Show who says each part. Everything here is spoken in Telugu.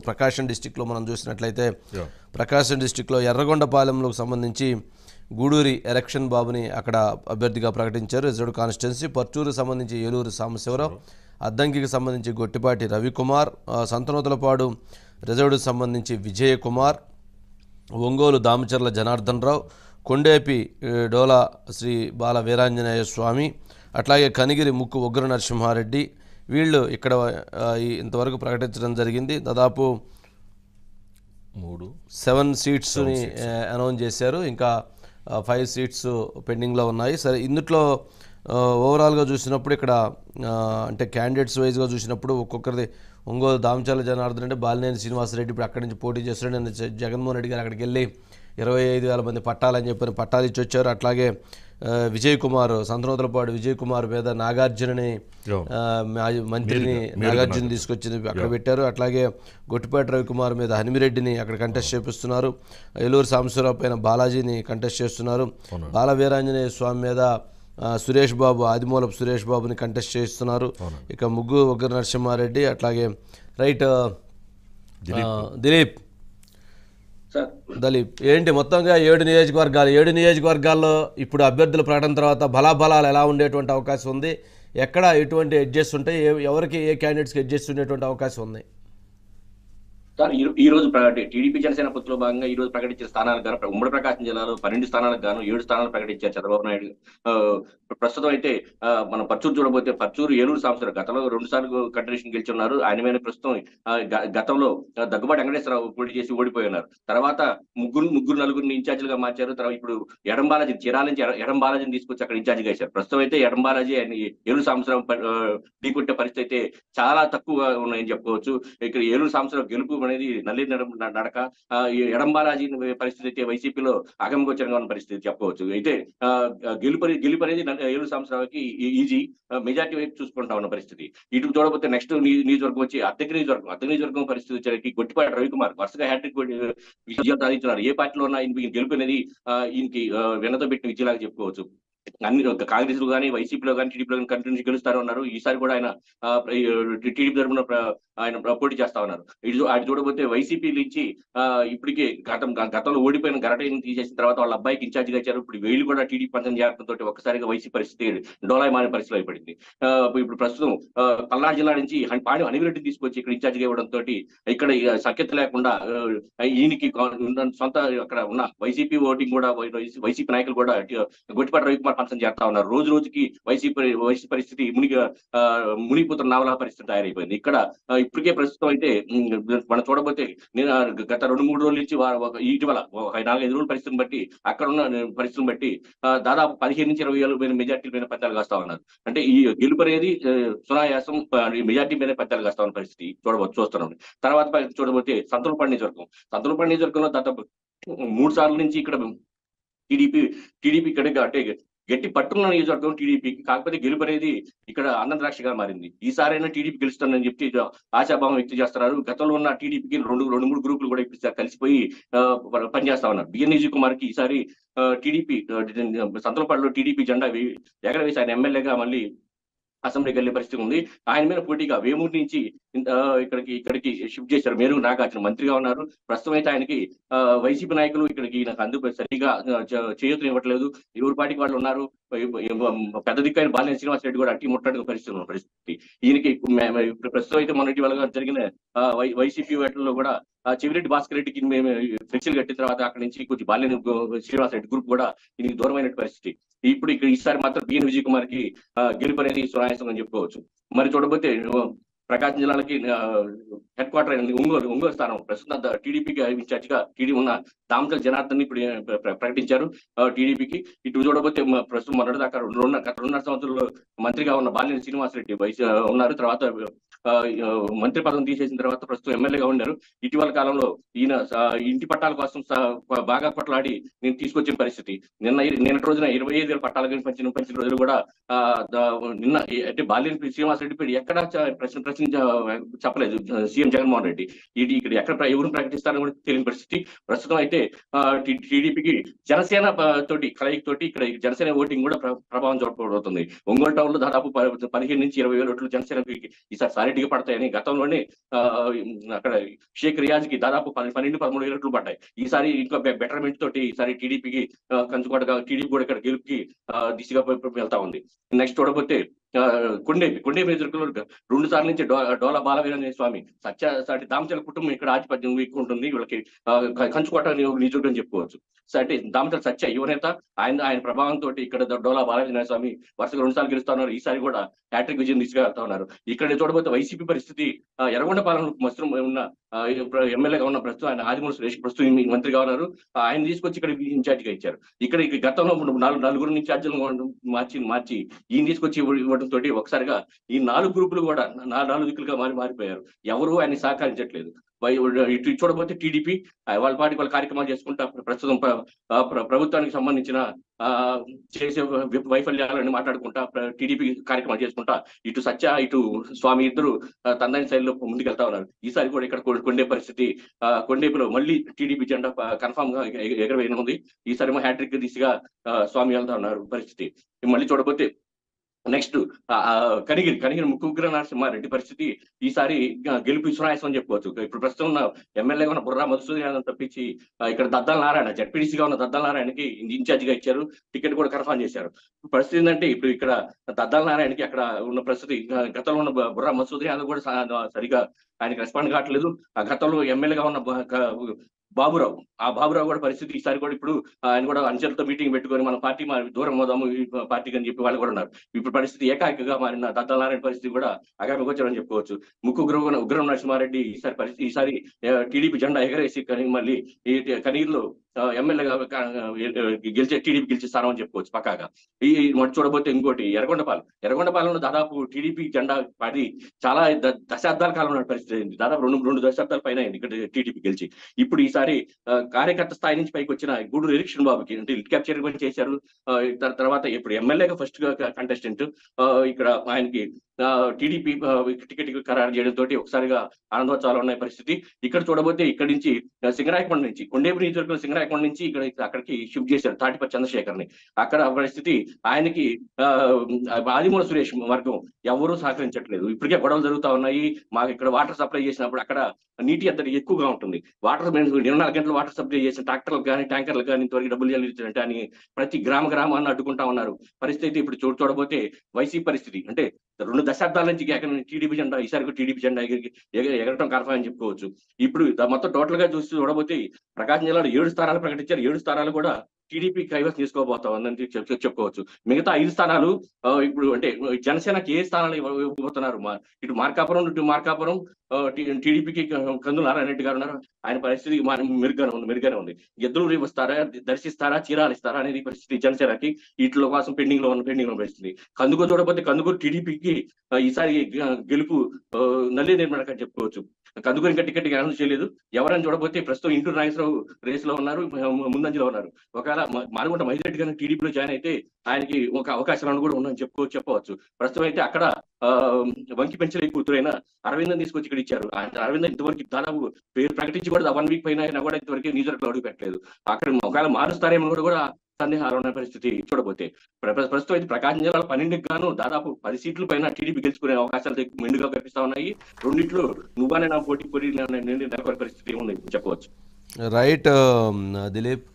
Speaker 1: ప్రకాశం డిస్టిక్లో మనం చూసినట్లయితే ప్రకాశం డిస్టిక్లో ఎర్రగొండపాలెంకు సంబంధించి గూడూరి ఎలక్షన్ బాబుని అక్కడ అభ్యర్థిగా ప్రకటించారు రిజర్వ్డ్ కాన్స్టిట్యున్సీ. పర్చూరుకు సంబంధించి ఏలూరు సాంబశివరావు, అద్దంకికి సంబంధించి గొట్టిపాటి రవికుమార్, సంతనూతలపాడు రిజర్వ్డ్కి సంబంధించి విజయకుమార్, ఒంగోలు దామచర్ల జనార్దన్ రావు, కొండేపి డోలా శ్రీ బాల వీరాంజనేయ స్వామి, అట్లాగే కనిగిరి ముక్కు ఉగ్ర నరసింహారెడ్డి, వీళ్ళు ఇక్కడ ఇంతవరకు ప్రకటించడం జరిగింది. దాదాపు 7 సీట్స్ని అనౌన్స్ చేశారు. ఇంకా 5 సీట్స్ పెండింగ్లో ఉన్నాయి. సరే, ఇందులో ఓవరాల్గా చూసినప్పుడు ఇక్కడ అంటే క్యాండిడేట్స్ వైజ్గా చూసినప్పుడు ఒక్కొక్కరిది ఒంగోలు దామచర్ల జనార్దన్ అంటే బాలినేని శ్రీనివాసరెడ్డి ఇప్పుడు అక్కడి నుంచి పోటీ చేస్తున్నాడు. నేను జగన్మోహన్ రెడ్డి గారు అక్కడికి వెళ్ళి 25,000 మంది పట్టాలని చెప్పని పట్టాలు ఇచ్చి వచ్చారు. అట్లాగే విజయకుమార్, సంతనూతలపాడు విజయకుమార్ మీద నాగార్జునని మంత్రిని నాగార్జున తీసుకొచ్చి అక్కడ పెట్టారు. అట్లాగే గొట్టిపాటి రవికుమార్ మీద హనిమిరెడ్డిని అక్కడ కంటెస్ట్ చేపిస్తున్నారు. ఏలూరు సాంబశివరావు పైన బాలాజీని కంటెస్ట్ చేస్తున్నారు. బాల వీరాంజనేయ స్వామి మీద సురేష్ బాబు, ఆదిమూలపు సురేష్ బాబుని కంటెస్ట్ చేస్తున్నారు. ఇక ముగ్గు ఉగ్ర నరసింహారెడ్డి, అట్లాగే దలీప్ ఏంటి మొత్తంగా 7 నియోజకవర్గాల్లో ఇప్పుడు అభ్యర్థుల ప్రకటన తర్వాత బలాబలాలు ఎలా ఉండేటువంటి అవకాశం ఉంది? ఎక్కడ ఎటువంటి ఎడ్జెస్ ఉంటాయి? ఎవరికి ఏ క్యాండిడేట్స్కి ఎడ్జెస్ ఉండేటువంటి అవకాశం ఉంది?
Speaker 2: సార్, ఈ రోజు టీడీపీ జనసేన పొత్తులో భాగంగా ఈ రోజు ప్రకటించిన స్థానాలకు గాను ఉమ్మడి ప్రకాశం జిల్లాలో 12 స్థానాలకు గాను 7 స్థానాలు ప్రకటించారు చంద్రబాబు నాయుడు. ప్రస్తుతం అయితే మనం పర్చూరు చూడబోతే పర్చూరు ఏలూరు సాంబశివరావు గతంలో 2 సార్లు కంటెస్టేషన్ గెలిచున్నారు. ఆయన మీద ప్రస్తుతం గతంలో దగ్గుబాటి వెంకటేశ్వరరావు పోటీ చేసి ఓడిపోయినారు. తర్వాత నలుగురిని ఇన్ఛార్జీలుగా మార్చారు. తర్వాత ఇప్పుడు ఎడం బాలాజీ, చీరాల నుంచి ఎడం బాలాజీని తీసుకొచ్చి అక్కడ ఇన్ఛార్జిగా వేశారు. ప్రస్తుతం అయితే ఎడం బాలాజీ ఏలూరు సాంబశివరావు ఢీకొట్టే పరిస్థితి అయితే చాలా తక్కువగా ఉన్నాయని చెప్పుకోవచ్చు. ఇక్కడ ఏలూరు సాంబశివరావు గెలుపు అనేది నల్లి నడక, ఎడంబాలాజీ పరిస్థితి అయితే వైసీపీలో అగమగోచరంగా ఉన్న పరిస్థితి చెప్పుకోవచ్చు. అయితే గెలుపు అనేది ఏలూరు సాంబశివరావుకి ఈజీ మెజార్టీ వైపు చూసుకుంటా ఉన్న పరిస్థితి. ఇటు చూడబోతే నెక్స్ట్ నియోజకవర్గం వచ్చి అద్దెకి నియోజకవర్గం పరిస్థితి వచ్చేసరికి గొట్టిపాటి రవికుమార్ వరుసగా హ్యాట్రిక్ విజయాలు సాధించున్నారు. ఏ పార్టీలో ఉన్నా గెలుపు అనేది ఈయనకి వెన్నతో పెట్టిన విజయలాగా చెప్పుకోవచ్చు. అన్ని కాంగ్రెస్ లో కానీ వైసీపీలో కానీ టీడీపీలో కానీ కంటిన్యూ గెలుస్తారు ఉన్నారు. ఈసారి కూడా ఆయన టీడీపీ తరఫున ఆయన పోటీ చేస్తా ఉన్నారు. అటు చూడబోతే వైసీపీ నుంచి ఇప్పటికే గతంలో ఓడిపోయిన గరటని తీసేసిన తర్వాత వాళ్ళ అబ్బాయికి ఇన్ఛార్జిగా ఇచ్చారు. ఇప్పుడు వీళ్ళు కూడా టీడీపీ పంచం చేరడంతో ఒక్కసారిగా వైసీపీ పరిస్థితి డోలాయి మారిన పరిస్థితిలో అయిపడింది. ఇప్పుడు ప్రస్తుతం పల్నాడు జిల్లా నుంచి పాడి హనిమిరెడ్డిని తీసుకొచ్చి ఇక్కడ ఇన్ఛార్జిగా ఇవ్వడంతో ఇక్కడ సఖ్యత లేకుండా ఈయనకి సొంత అక్కడ ఉన్న వైసీపీ ఓటింగ్ కూడా వైసీపీ నాయకులు కూడా గొట్టిపాటి రవికుమార్ పంచం చేస్తా ఉన్నారు. రోజు రోజుకి వైసీపీ పరిస్థితి మునిగిపోతున్న నావలా పరిస్థితి తయారైపోయింది. ఇక్కడ ఇప్పటికే ప్రస్తుతం అయితే మనం చూడబోతే నేను గత 2-3 రోజుల నుంచి ఇటీవల 4-5 రోజుల పరిస్థితిని బట్టి అక్కడ ఉన్న పరిస్థితిని బట్టి దాదాపు 15 నుంచి 20 వేల మెజార్టీ మీద పత్యాలు కాస్తా ఉన్నారు. అంటే ఈ గెలుపు అనేది సునాయాసం మెజార్టీ మీద పత్యాలు కాస్తా ఉన్న పరిస్థితి చూస్తున్నాం. తర్వాత చూడబోతే సంతలపాడు నియోజకవర్గంలో దాదాపు 3 సార్లు నుంచి ఇక్కడ టీడీపీ ఇక్కడ అంటే గట్టి పట్టుకున్న నియోజకవర్గం టీడీపీకి. కాకపోతే గెలుపు అనేది ఇక్కడ అన్నద్రాక్షగా మారింది. ఈసారైనా టీడీపీ గెలుస్తుందని చెప్పి ఆశాభావం వ్యక్తం చేస్తున్నారు. గతంలో ఉన్న టీడీపీకి 2-3 గ్రూపులు కూడా ఇప్పుడు కలిసిపోయి పనిచేస్తా ఉన్నారు. బిఎన్ కుమార్కి ఈసారి టీడీపీ సంతలపాడులో టీడీపీ జెండా ఎగరవేసి ఆయన ఎమ్మెల్యేగా మళ్ళీ అసెంబ్లీకి వెళ్లే పరిస్థితి ఉంది. ఆయన మీద పోటీగా వేమూరు నుంచి ఇక్కడికి షిఫ్ట్ చేశారు. మేరు నాగార్జున మంత్రిగా ఉన్నారు. ప్రస్తుతం అయితే ఆయనకి వైసీపీ నాయకులు ఇక్కడికి నాకు అందుకు సరిగా చేయూతను ఇవ్వట్లేదు. ఎవరి పార్టీకి వాళ్ళు ఉన్నారు. పెద్ద దిక్కైన బాలినేని శ్రీనివాసరెడ్డి కూడా అట్టి ముట్టడి పరిస్థితి ఈయనకి ప్రస్తుతం అయితే మొన్నటి వాళ్ళగా జరిగిన వైసీపీ వాటిల్లో కూడా చెవిరెడ్డి భాస్కర్ రెడ్డికి మేము ఫ్లెక్సీలు కట్టిన తర్వాత అక్కడి నుంచి కొంచెం బాలినేని శ్రీనివాసరెడ్డి గ్రూప్ కూడా దీనికి దూరమైన పరిస్థితి. ఇప్పుడు ఇక్కడ ఈసారి మాత్రం బిఎన్ విజయకుమార్కి గెలుపు అనేది సునాయాసం అని చెప్పుకోవచ్చు. మరి చూడబోతే ప్రకాశం జిల్లాలకి హెడ్ క్వార్టర్ అయిన ఒంగోలు స్థానం ప్రస్తుతం టీడీపీకి ఇన్ఛార్జిగా ఉన్న దామచర్ల జనార్దన్ ఇప్పుడు ప్రకటించారు టీడీపీకి. ఇటు చూడబోతే ప్రస్తుతం మొన్నటి దాకా గత 2.5 సంవత్సరాలు మంత్రిగా ఉన్న బాలినేని శ్రీనివాసరెడ్డి ఉన్నారు. తర్వాత మంత్రి పదం తీసేసిన తర్వాత ప్రస్తుతం ఎమ్మెల్యేగా ఉన్నారు. ఇటీవల కాలంలో ఈయన ఇంటి పట్టాల కోసం బాగా కొట్లాడి నేను తీసుకొచ్చిన పరిస్థితి. నిన్నటి రోజున 25,000 పట్టాలు పంచిన రోజులు కూడా నిన్న అంటే బాలినేని శ్రీనివాసరెడ్డి ఎక్కడ ప్రచారం పరిస్థితి చెప్పలేదు సీఎం జగన్మోహన్ రెడ్డి. ఇది ఇక్కడ ఎవరు ప్రకటిస్తారని కూడా తెలియని పరిస్థితి. ప్రస్తుతం అయితే టీడీపీకి జనసేన తోటి కలయికతోటి ఇక్కడ జనసేన ఓటింగ్ కూడా ప్రభావం చూడబోతుంది. ఒంగోలు టౌన్ లో దాదాపు 15 నుంచి 20,000 ఓట్లు జనసేనకి ఈసారి సారిటిగా పడతాయని గతంలోనే అక్కడ షేక్ రియాజ్ కి దాదాపు 12-13,000 ఓట్లు పడ్డాయి. ఈసారి ఇంకా బెటర్మెంట్ తోటి ఈసారి టీడీపీకి కంచుకోటగా టీడీపీ కూడా ఇక్కడ గెలుపుకి దిశగా వెళ్తా ఉంది. నెక్స్ట్ చూడబోతే కొండేపి నియోజకవర్గంలో 2 సార్లు నుంచి డోలా బాలవీరాంజనేయ స్వామి సాటి దామచల కుటుంబం ఇక్కడ ఆధిపత్యం ఎక్కువ ఉంటుంది. వీళ్ళకి కంచుకోట నియోజకవర్గం చెప్పుకోవచ్చు. అంటే దామచల సత్య యువనేత, ఆయన ప్రభావంతో ఇక్కడ డోలా బాలవీరాంజనేయ స్వామి వరుసగా 2 సార్లు గెలుస్తా ఉన్నారు. ఈసారి కూడా హ్యాట్రిక్ విజయం దిశగా వెళ్తా ఉన్నారు. ఇక్కడ చూడబోతే వైసీపీ పరిస్థితి ఎర్రగొండపాలెంలో మస్తుం ఉన్న ఎమ్మెల్యేగా ఉన్న ప్రస్తుతం ఆయన ఆదిమూల సురేష్ ప్రస్తుతం మంత్రిగా ఉన్నారు. ఆయన తీసుకొచ్చి ఇక్కడ ఇన్ఛార్జిగా ఇచ్చారు. ఇక్కడ గతంలో 4 ఇన్ఛార్జీలను మార్చి ఈయన తీసుకొచ్చి ఇవ్వడం తోటి ఒకసారిగా ఈ 4 గ్రూపులు కూడా 4 దిక్కులుగా మారిపోయారు. ఎవరు ఆయన సహకరించట్లేదు. ఇటు చూడబోతే టీడీపీ వాళ్ళ పార్టీ వాళ్ళ కార్యక్రమాలు చేసుకుంటా ప్రస్తుతం ప్రభుత్వానికి సంబంధించిన చేసే వైఫల్యాలని మాట్లాడుకుంటా టీడీపీ కార్యక్రమాలు చేసుకుంటా ఇటు సత్య ఇటు స్వామి ఇద్దరు తందాని శైలిలో ముందుకెళ్తా ఉన్నారు. ఈసారి కూడా ఇక్కడ కొండే పరిస్థితి కొండేపులో మళ్ళీ టీడీపీ జెండా కన్ఫామ్ గా ఎగరవేయనుంది. ఈసారి హ్యాట్రిక్ దిశగా స్వామి వెళ్తా ఉన్నారు పరిస్థితి. మళ్ళీ చూడబోతే నెక్స్ట్ కనిగిరి ముక్కుగ్ర నరసింహారెడ్డి పరిస్థితి ఈసారి గెలుపు సునాయాసం అని చెప్పుకోవచ్చు. ఇప్పుడు ప్రస్తుతం ఉన్న ఎమ్మెల్యేగా ఉన్న బుర్రా మధుసూదన్ తప్పించి ఇక్కడ దద్దాల నారాయణ జడ్పీడీసీగా ఉన్న దద్దాల నారాయణకి ఇన్ఛార్జిగా ఇచ్చారు. టికెట్ కూడా కన్ఫర్మ్ చేశారు. పరిస్థితి ఏంటంటే ఇప్పుడు ఇక్కడ దద్దాల నారాయణకి అక్కడ ఉన్న పరిస్థితి గతంలో ఉన్న బుర్రా మధుసూదన్ కూడా సరిగా ఆయనకి రెస్పాండ్ కావట్లేదు. ఆ గతంలో ఎమ్మెల్యేగా ఉన్న బాబురావు కూడా పరిస్థితి ఈసారి కూడా ఇప్పుడు ఆయన కూడా అంచెలతో మీటింగ్ పెట్టుకొని మన పార్టీ దూరం పోదాము ఈ పార్టీకి అని చెప్పి వాళ్ళు కూడా ఉన్నారు. ఇప్పుడు పరిస్థితి ఏకాకిగా మారిన దద్దాల నారాయణ పరిస్థితి కూడా అగామి గోచరని చెప్పుకోవచ్చు. ఉగ్రం నరసింహారెడ్డి ఈసారి టీడీపీ జెండా ఎగరేసి మళ్ళీ ఈ కనీర్లో ఎమ్మెల్యేగా టీడీపీ గెలిచే స్థానం అని చెప్పుకోవచ్చు పక్కాగా. ఈ చూడబోతే ఇంకోటి ఎర్రగొండపాలెంలో దాదాపు టీడీపీ జెండా పడి చాలా దశాబ్దాల కాలంలో పరిస్థితి అయింది. దాదాపు 2 దశాబ్దాల పైన అయింది ఇక్కడ టీడీపీ గెలిచి. ఇప్పుడు ఈసారి కార్యకర్త స్థాయి నుంచి పైకి వచ్చిన గూడూరు ఎలక్షన్ బాబుకి అంటే లిట్ క్యాప్ చైర్మన్ చేశారు. తర్వాత ఇప్పుడు ఎమ్మెల్యేగా ఫస్ట్ కంటెస్టెంట్ ఇక్కడ ఆయనకి టీడీపీ టికెట్ ఖరారు చేయడం తోటి ఒకసారిగా ఆనందోత్సవాలు ఉన్న పరిస్థితి. ఇక్కడ చూడబోతే ఇక్కడి నుంచి సింగరాయకొండ నుంచి కొండేపు నియోజకవర్గం సింగరాయకొండ నుంచి అక్కడికి షిఫ్ట్ చేశారు తాటిపల్లి చంద్రశేఖర్ ని. అక్కడ పరిస్థితి ఆయనకి ఆదిమూల సురేష్ వర్గం ఎవరూ సహకరించట్లేదు. ఇప్పటికే గొడవలు జరుగుతా ఉన్నాయి. మాకు ఇక్కడ వాటర్ సప్లై చేసినప్పుడు అక్కడ నీటి ఎద్దడి ఎక్కువగా ఉంటుంది. 24 గంటలు వాటర్ సప్లై చేసిన ట్రాక్టర్లకు కానీ ట్యాంకర్లకు కానీ ఇంతవరకు డబ్బులు చెల్లించాలంటే అని ప్రతి గ్రామాన్ని అడ్డుకుంటా ఉన్నారు. పరిస్థితి ఇప్పుడు చూడబోతే వైసీపీ పరిస్థితి అంటే 2 దశాబ్దాల నుంచి టీడీపీ జెండా ఈసారి టీడీపీ జెండా ఎగరటం కన్ఫర్మ్ అని చెప్పుకోవచ్చు. ఇప్పుడు మొత్తం టోటల్ గా చూడబోతే ప్రకాశం జిల్లాలో 7 స్థానాలు ప్రకటించారు. 7 స్థానాలు కూడా టీడీపీ కైవసం చేసుకోబోతా ఉందని చెప్పుకోవచ్చు. మిగతా 5 స్థానాలు ఇప్పుడు అంటే జనసేనకి ఏ స్థానాలు ఇవ్వబోతున్నారు. ఇటు మార్కాపురం టీడీపీకి కందుల నారాయణ రెడ్డి గారు ఉన్నారు. ఆయన పరిస్థితి మెరుగ్గానే ఉంది. ఎద్దులు ఇస్తారా, దర్శిస్తారా, చీరాలు ఇస్తారా అనేది పరిస్థితి జనసేనకి వీటిలో కోసం పెండింగ్ లో పరిస్థితి. కందుకూరు చూడకపోతే కందుకూరు టీడీపీకి ఈసారి గెలుపు నల్లి నిర్మాణం అని చెప్పుకోవచ్చు. కందుకూరు ఇంకా టికెట్ అనౌన్స్ చేయలేదు. ఎవరైనా చూడబోతే ప్రస్తుతం ఇంటూరు నాగేశ్వరరావు రేస్ లో ఉన్నారు, ముందంజలో ఉన్నారు. ఒకవేళ మానుగుంట మహిళరెడ్డి గారిని టీడీపీలో జాయిన్ అయితే ఆయనకి ఒక అవకాశాలను కూడా ఉందని చెప్పవచ్చు. ప్రస్తుతం అయితే అక్కడ వంకి పెంచలే కూతురైన అరవింద్ తీసుకొచ్చి ఇక్కడ ఇచ్చారు. అరవింద్ ఇంతవరకు దాదాపు పేరు ప్రకటించి కూడా 1 వీక్ పైన అయినా కూడా ఇంతవరకు నియోజకవర్గంలో అడుగు పెట్టలేదు. అక్కడ ఒకవేళ మారుస్తారేమో కూడా సందేహాలు ఉన్న పరిస్థితి చూడబోతే. ప్రస్తుతం అయితే ప్రకాశం జిల్లాలో 12కి గాను దాదాపు 10 సీట్ల పైన టీడీపీ గెలుచుకునే అవకాశాలు మెండుగా కనిపిస్తా ఉన్నాయి. రెండిట్లో నువ్వనే నా పోటీ నెలకొనే పరిస్థితి ఉంది చెప్పవచ్చు.
Speaker 1: రైట్ దిలీప్.